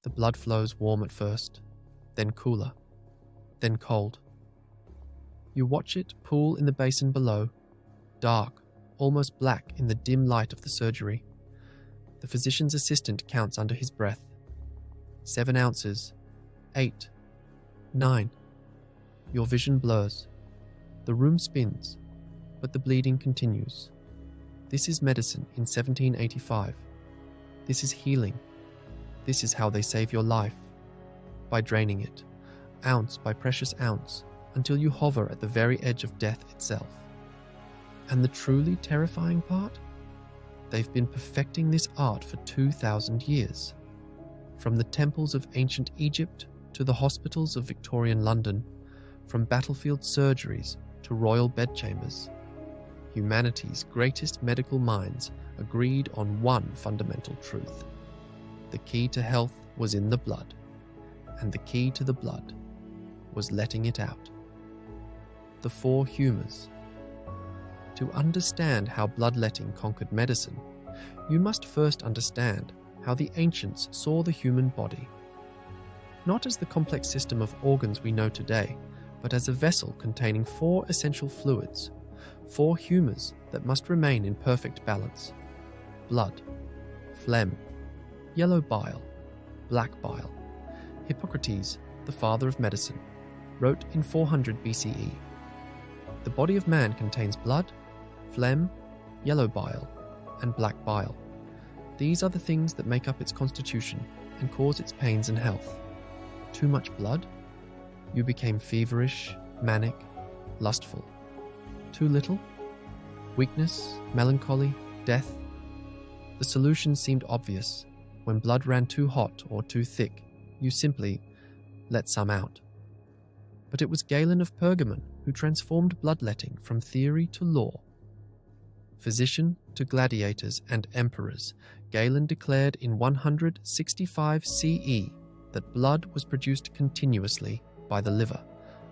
The blood flows warm at first, then cooler, then cold. You watch it pool in the basin below, dark, almost black in the dim light of the surgery. The physician's assistant counts under his breath. 7 ounces, 8, 9. Your vision blurs. The room spins, but the bleeding continues. This is medicine in 1785. This is healing. This is how they save your life. By draining it, ounce by precious ounce, until you hover at the very edge of death itself. And the truly terrifying part? They've been perfecting this art for 2,000 years. From the temples of ancient Egypt to the hospitals of Victorian London, from battlefield surgeries to royal bedchambers, humanity's greatest medical minds agreed on one fundamental truth. The key to health was in the blood, and the key to the blood was letting it out. The 4 humours. To understand how bloodletting conquered medicine, you must first understand how the ancients saw the human body. Not as the complex system of organs we know today, but as a vessel containing 4 essential fluids, 4 humours that must remain in perfect balance: blood, phlegm, yellow bile, black bile. Hippocrates, the father of medicine, wrote in 400 BCE. The body of man contains blood, phlegm, yellow bile, and black bile. These are the things that make up its constitution and cause its pains and health. Too much blood? You became feverish, manic, lustful. Too little? Weakness, melancholy, death. The solution seemed obvious. When blood ran too hot or too thick, you simply let some out. But it was Galen of Pergamon who transformed bloodletting from theory to law. Physician to gladiators and emperors, Galen declared in 165 CE that blood was produced continuously by the liver,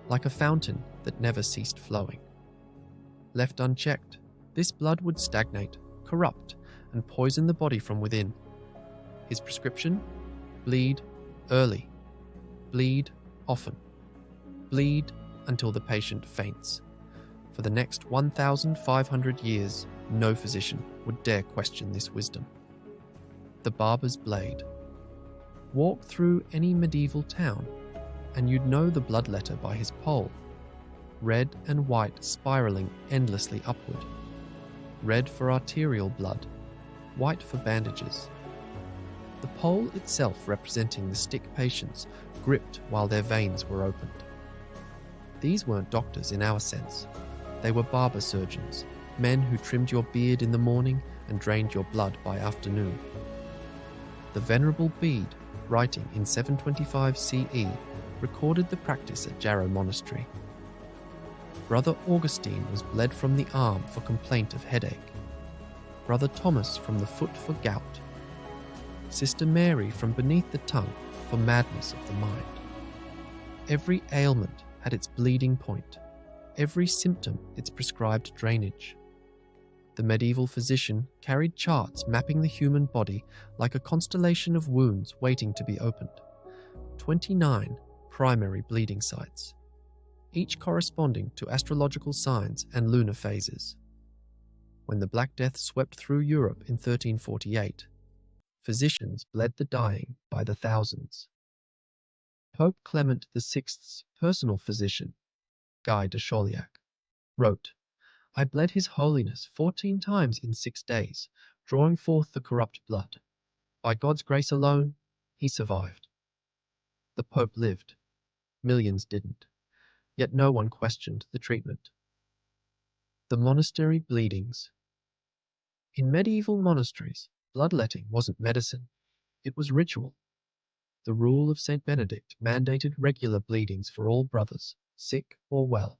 like a fountain that never ceased flowing. Left unchecked, this blood would stagnate, corrupt, and poison the body from within. His prescription? Bleed early. Bleed often. Bleed until the patient faints. For the next 1,500 years, no physician would dare question this wisdom. The barber's blade. Walk through any medieval town, and you'd know the bloodletter by his pole. Red and white spiraling endlessly upward. Red for arterial blood, white for bandages. The pole itself representing the sick patients gripped while their veins were opened. These weren't doctors in our sense. They were barber-surgeons, men who trimmed your beard in the morning and drained your blood by afternoon. The Venerable Bede, writing in 725 CE, recorded the practice at Jarrow Monastery. Brother Augustine was bled from the arm for complaint of headache. Brother Thomas from the foot for gout. Sister Mary from beneath the tongue for madness of the mind. Every ailment had its bleeding point, every symptom its prescribed drainage. The medieval physician carried charts mapping the human body like a constellation of wounds waiting to be opened. 29 primary bleeding sites, each corresponding to astrological signs and lunar phases. When the Black Death swept through Europe in 1348, physicians bled the dying by the thousands. Pope Clement VI's personal physician, Guy de Chauliac, wrote, "I bled His Holiness 14 times in 6 days, drawing forth the corrupt blood. By God's grace alone, he survived." The Pope lived. Millions didn't. Yet no one questioned the treatment. The monastery bleedings. In medieval monasteries, bloodletting wasn't medicine. It was ritual. The rule of St. Benedict mandated regular bleedings for all brothers, sick or well.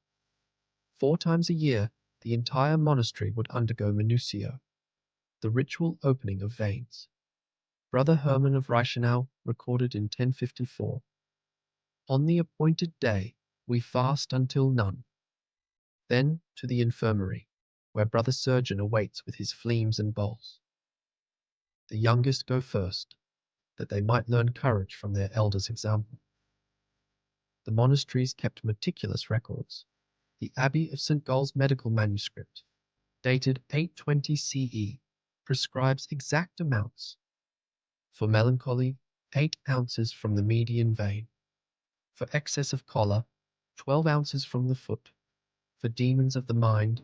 4 times a year, the entire monastery would undergo minutio, the ritual opening of veins. Brother Herman of Reichenau recorded in 1054, "On the appointed day, we fast until none. Then to the infirmary, where Brother Surgeon awaits with his fleams and bowls. The youngest go first, that they might learn courage from their elders' example. The monasteries kept meticulous records. The Abbey of St. Gall's medical manuscript, dated 820 CE, prescribes exact amounts. For melancholy, 8 ounces from the median vein. For excess of choler, 12 ounces from the foot. For demons of the mind,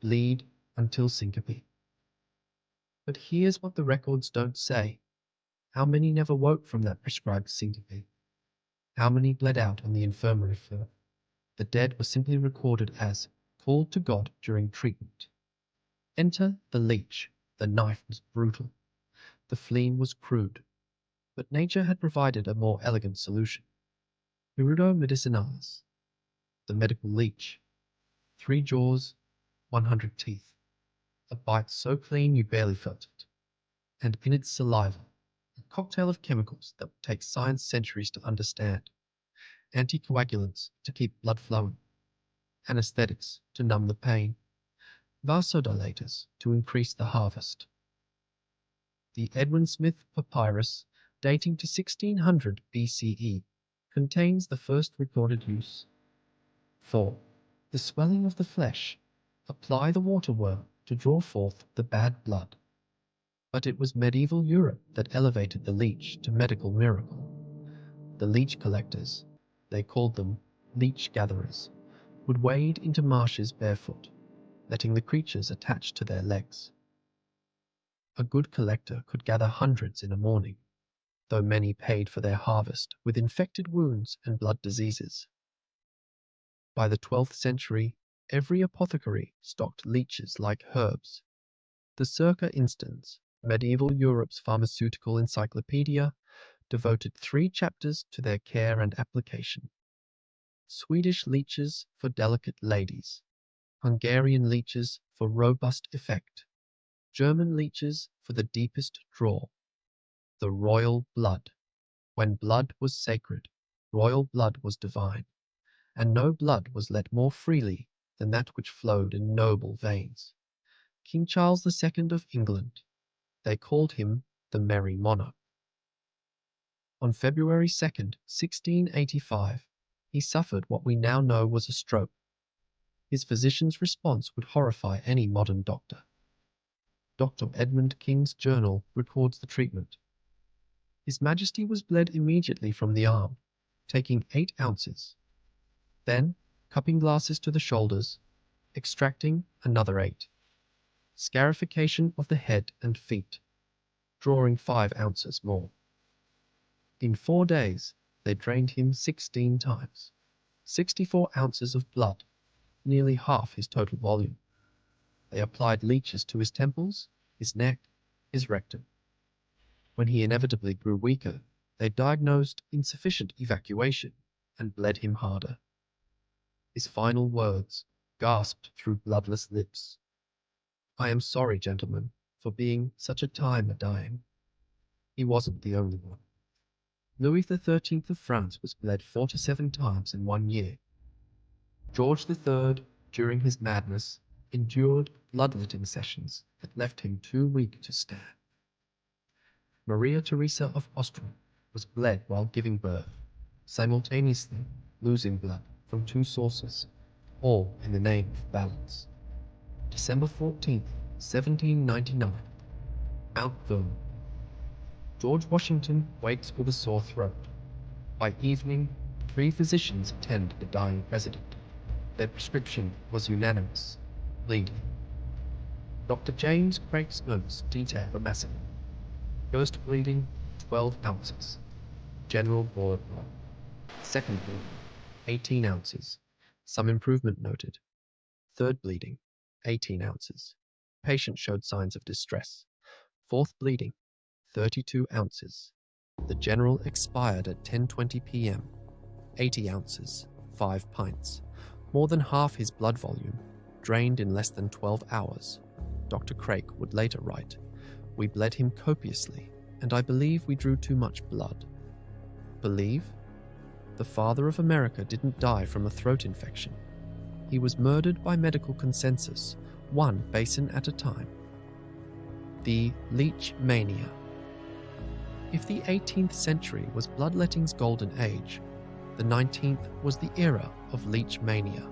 bleed until syncope. But here's what the records don't say. How many never woke from that prescribed syncope? How many bled out on the infirmary floor? The dead were simply recorded as called to God during treatment. Enter the leech. The knife was brutal. The phlegm was crude. But nature had provided a more elegant solution. Hirudo medicinalis, the medical leech. 3 jaws, 100 teeth. A bite so clean you barely felt it. And in its saliva, a cocktail of chemicals that would take science centuries to understand. Anticoagulants to keep blood flowing. Anesthetics to numb the pain. Vasodilators to increase the harvest. The Edwin Smith papyrus, dating to 1600 BCE, contains the first recorded use. 4. The swelling of the flesh. Apply the waterworm to draw forth the bad blood. But it was medieval Europe that elevated the leech to medical miracle. The leech collectors, they called them leech gatherers, would wade into marshes barefoot, letting the creatures attached to their legs. A good collector could gather hundreds in a morning, though many paid for their harvest with infected wounds and blood diseases. By the 12th century, every apothecary stocked leeches like herbs. The Circa Instans, medieval Europe's pharmaceutical encyclopedia, devoted 3 chapters to their care and application. Swedish leeches for delicate ladies, Hungarian leeches for robust effect, German leeches for the deepest draw. The royal blood. When blood was sacred, royal blood was divine, and no blood was let more freely than that which flowed in noble veins. King Charles II of England, they called him the Merry Monarch. On February 2nd, 1685, he suffered what we now know was a stroke. His physician's response would horrify any modern doctor. Dr. Edmund King's journal records the treatment. His Majesty was bled immediately from the arm, taking 8 ounces. Then, cupping glasses to the shoulders, extracting another 8. Scarification of the head and feet, drawing 5 ounces more. In 4 days, they drained him 16 times. 64 ounces of blood, nearly half his total volume. They applied leeches to his temples, his neck, his rectum. When he inevitably grew weaker, they diagnosed insufficient evacuation and bled him harder. His final words, gasped through bloodless lips. I am sorry, gentlemen, for being such a time a-dying. He wasn't the only one. Louis XIII of France was bled 4 to 7 times in 1 year. George III, during his madness, endured bloodletting sessions that left him too weak to stand. Maria Theresa of Austria was bled while giving birth, simultaneously losing blood from 2 sources, all in the name of balance. December 14, 1799. Mount Vernon. George Washington wakes with a sore throat. By evening, 3 physicians attend the dying president. Their prescription was unanimous: bleeding. Dr. James Craig's notes detail the massacre. First bleeding, 12 ounces. General blood. Second bleeding, 18 ounces. Some improvement noted. Third bleeding, 18 ounces. Patient showed signs of distress. Fourth bleeding, 32 ounces. The general expired at 10:20 p.m. 80 ounces, 5 pints. More than half his blood volume, drained in less than 12 hours. Dr. Craik would later write, "We bled him copiously, and I believe we drew too much blood." Believe? The father of America didn't die from a throat infection. He was murdered by medical consensus, 1 basin at a time. The Leech Mania. If the 18th century was bloodletting's golden age, the 19th was the era of leech mania.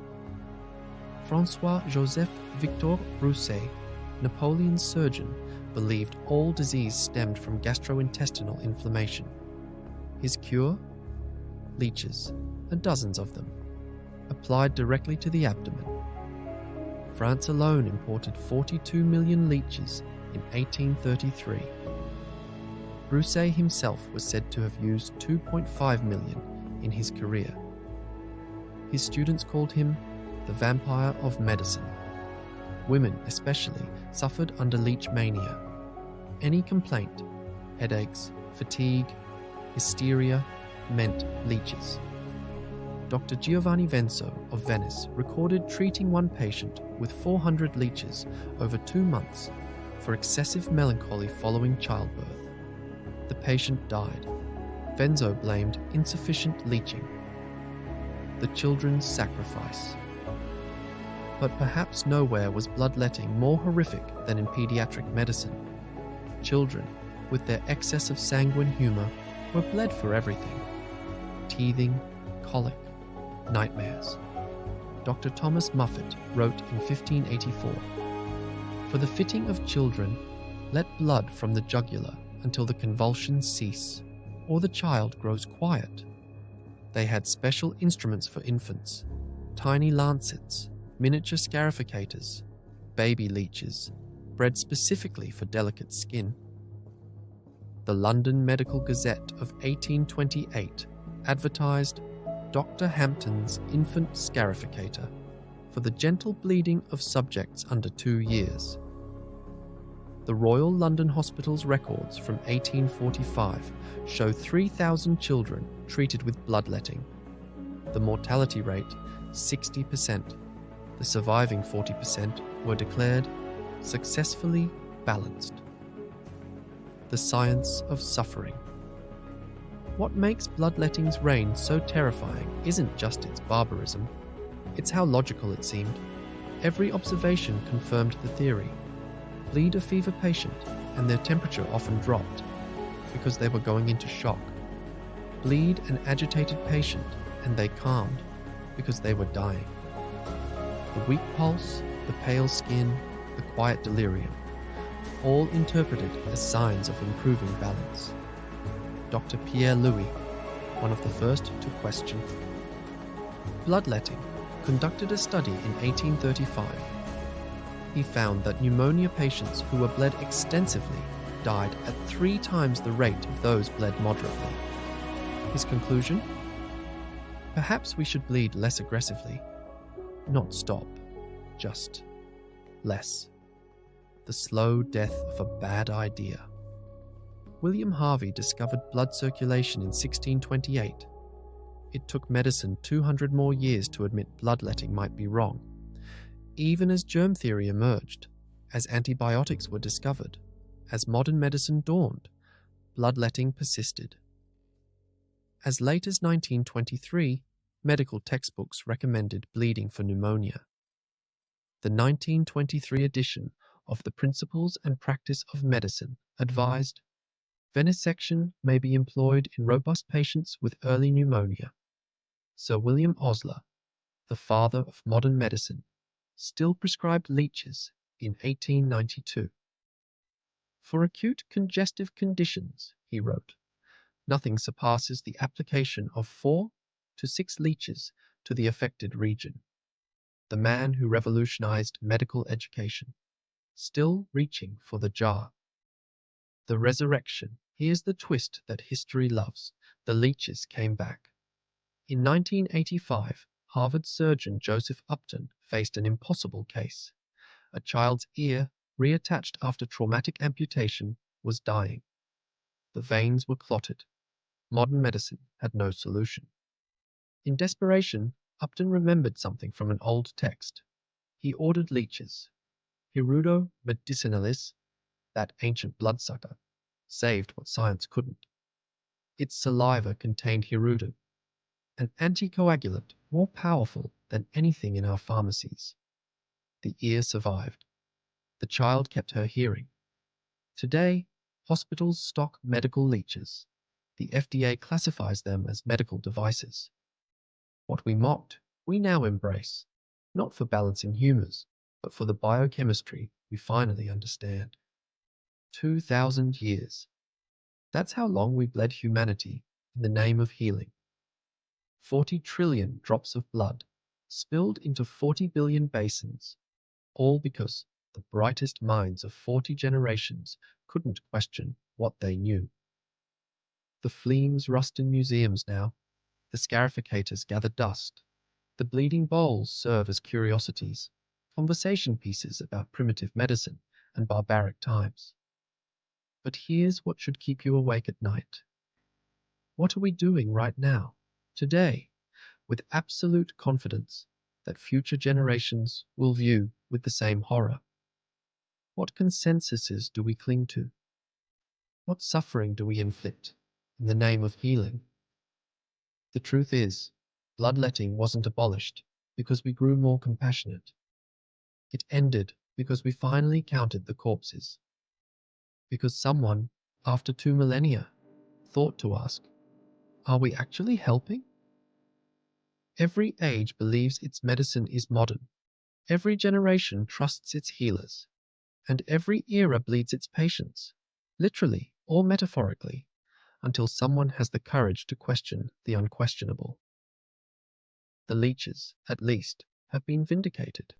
François-Joseph Victor Broussais, Napoleon's surgeon, believed all disease stemmed from gastrointestinal inflammation. His cure? Leeches, and dozens of them, applied directly to the abdomen. France alone imported 42 million leeches in 1833. Broussais himself was said to have used 2.5 million in his career. His students called him the vampire of medicine. Women especially suffered under leech mania. Any complaint, headaches, fatigue, hysteria, meant leeches. Dr. Giovanni Venso of Venice recorded treating one patient with 400 leeches over 2 months for excessive melancholy following childbirth. The patient died. Venso blamed insufficient leeching. The children's sacrifice. But perhaps nowhere was bloodletting more horrific than in pediatric medicine. Children, with their excess of sanguine humour, were bled for everything. Teething, colic, nightmares. Dr. Thomas Muffet wrote in 1584, "For the fitting of children, let blood from the jugular until the convulsions cease, or the child grows quiet." They had special instruments for infants, tiny lancets, miniature scarificators, baby leeches, bred specifically for delicate skin. The London Medical Gazette of 1828 advertised Dr. Hampton's infant scarificator for the gentle bleeding of subjects under 2 years. The Royal London Hospital's records from 1845 show 3,000 children treated with bloodletting. The mortality rate, 60%. The surviving 40% were declared successfully balanced. The science of suffering. What makes bloodletting's reign so terrifying isn't just its barbarism, it's how logical it seemed. Every observation confirmed the theory. Bleed a fever patient, and their temperature often dropped because they were going into shock. Bleed an agitated patient, and they calmed because they were dying. The weak pulse, the pale skin, the quiet delirium, all interpreted as signs of improving balance. Dr. Pierre Louis, one of the first to question. Bloodletting conducted a study in 1835. He found that pneumonia patients who were bled extensively died at 3 times the rate of those bled moderately. His conclusion? Perhaps we should bleed less aggressively. Not stop, just less. The slow death of a bad idea. William Harvey discovered blood circulation in 1628. It took medicine 200 more years to admit bloodletting might be wrong. Even as germ theory emerged, as antibiotics were discovered, as modern medicine dawned, bloodletting persisted. As late as 1923, medical textbooks recommended bleeding for pneumonia. The 1923 edition of the Principles and Practice of Medicine advised, venesection may be employed in robust patients with early pneumonia. Sir William Osler, the father of modern medicine, still prescribed leeches in 1892. For acute congestive conditions, he wrote, nothing surpasses the application of 4 to 6 leeches to the affected region. The man who revolutionized medical education, still reaching for the jar. The resurrection, here's the twist that history loves. The leeches came back. In 1985, Harvard surgeon Joseph Upton faced an impossible case. A child's ear, reattached after traumatic amputation, was dying. The veins were clotted. Modern medicine had no solution. In desperation, Upton remembered something from an old text. He ordered leeches. Hirudo medicinalis, that ancient bloodsucker, saved what science couldn't. Its saliva contained hirudo, an anticoagulant more powerful than anything in our pharmacies. The ear survived. The child kept her hearing. Today, Hospitals stock medical leeches. The FDA classifies them as medical devices. What we mocked, we now embrace, not for balancing humors, but for the biochemistry we finally understand. 2,000 years. That's how long we bled humanity in the name of healing. 40 trillion drops of blood spilled into 40 billion basins, all because the brightest minds of 40 generations couldn't question what they knew. The fleams rust in museums now, the scarificators gather dust, the bleeding bowls serve as curiosities, conversation pieces about primitive medicine and barbaric times. But here's what should keep you awake at night. What are we doing right now, today, with absolute confidence that future generations will view with the same horror? What consensuses do we cling to? What suffering do we inflict in the name of healing? The truth is, bloodletting wasn't abolished because we grew more compassionate. It ended because we finally counted the corpses. Because someone, after 2 millennia, thought to ask, are we actually helping? Every age believes its medicine is modern. Every generation trusts its healers. And every era bleeds its patients, literally or metaphorically, until someone has the courage to question the unquestionable. The leeches, at least, have been vindicated.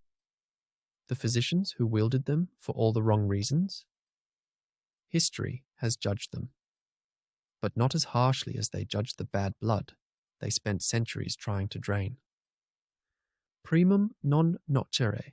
The physicians who wielded them for all the wrong reasons? History has judged them, but not as harshly as they judged the bad blood they spent centuries trying to drain. Primum non nocere,